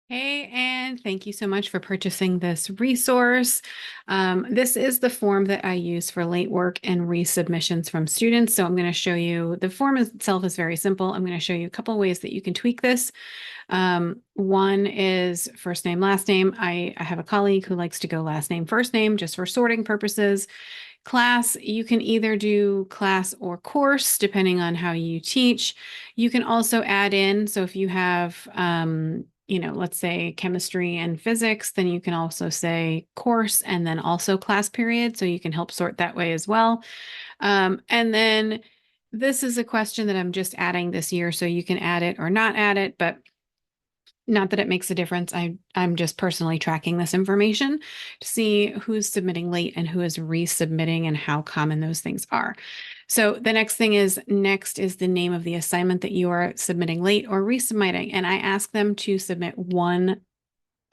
Hey, and thank you so much for purchasing this resource. This is the form that I use for late work and resubmissions from students. So I'm going to show you, the form itself is very simple. I'm going to show you a couple of ways that you can tweak this. One is first name, last name. I have a colleague who likes to go last name, first name, just for sorting purposes. Class, you can either do class or course, depending on how you teach. You can also add in, so if you have, let's say chemistry and physics, then you can also say course and then also class period. So you can help sort that way as well. And then this is a question that I'm just adding this year, so you can add it or not add it, but not that it makes a difference. I'm just personally tracking this information to see who's submitting late and who is resubmitting and how common those things are. So the next is the name of the assignment that you are submitting late or resubmitting. And I ask them to submit one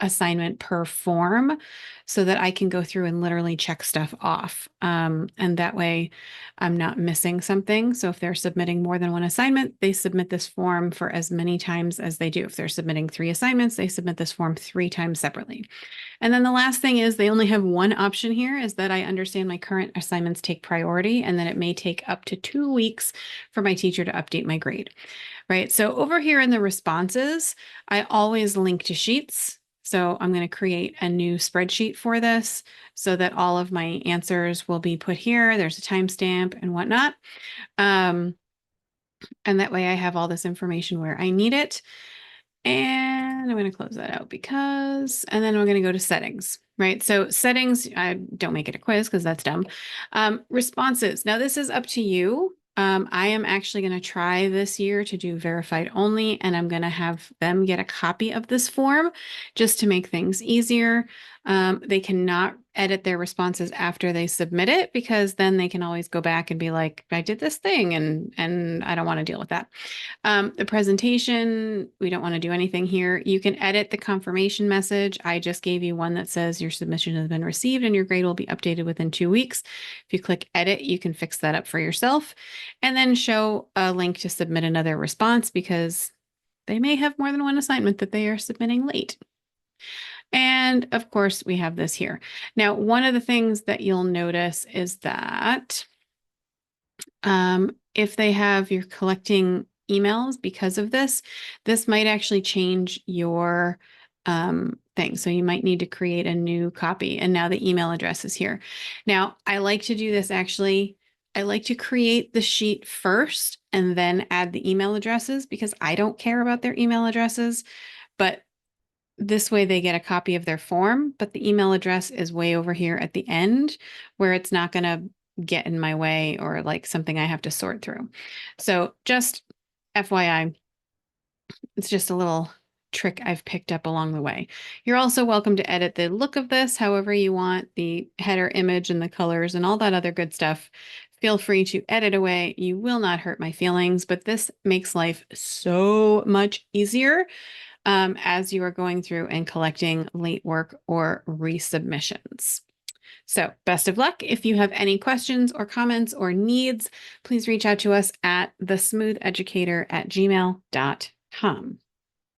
assignment per form so that I can go through and literally check stuff off. And that way I'm not missing something. So if they're submitting more than one assignment, they submit this form for as many times as they do. If they're submitting 3 assignments, they submit this form 3 times separately. And then the last thing is they only have one option here, is that I understand my current assignments take priority and that it may take up to 2 weeks for my teacher to update my grade, right? So over here in the responses, I always link to sheets. So I'm going to create a new spreadsheet for this so that all of my answers will be put here. There's a timestamp and whatnot. And that way I have all this information where I need it. And I'm going to close that out and then we're going to go to settings, right? So settings, I don't make it a quiz because that's dumb. Responses. Now this is up to you. I am actually going to try this year to do verified only, and I'm going to have them get a copy of this form just to make things easier. They cannot edit their responses after they submit it because then they can always go back and be like, I did this thing and I don't want to deal with that. The presentation, we don't want to do anything here. You can edit the confirmation message. I just gave you one that says your submission has been received and your grade will be updated within 2 weeks. If you click edit, you can fix that up for yourself and then show a link to submit another response because they may have more than one assignment that they are submitting late. And of course, we have this here. Now, one of the things that you'll notice is that if you're collecting emails because of this, this might actually change your thing. So you might need to create a new copy. And now the email address is here. Now, I like to do this actually. I like to create the sheet first and then add the email addresses because I don't care about their email addresses, but this way they get a copy of their form, but the email address is way over here at the end where it's not going to get in my way or like something I have to sort through. So just FYI, it's just a little trick I've picked up along the way. You're also welcome to edit the look of this however you want, the header image and the colors and all that other good stuff. Feel free to edit away. You will not hurt my feelings, but this makes life so much easier as you are going through and collecting late work or resubmissions. So best of luck. If you have any questions or comments or needs, please reach out to us at thesmootheducator@gmail.com.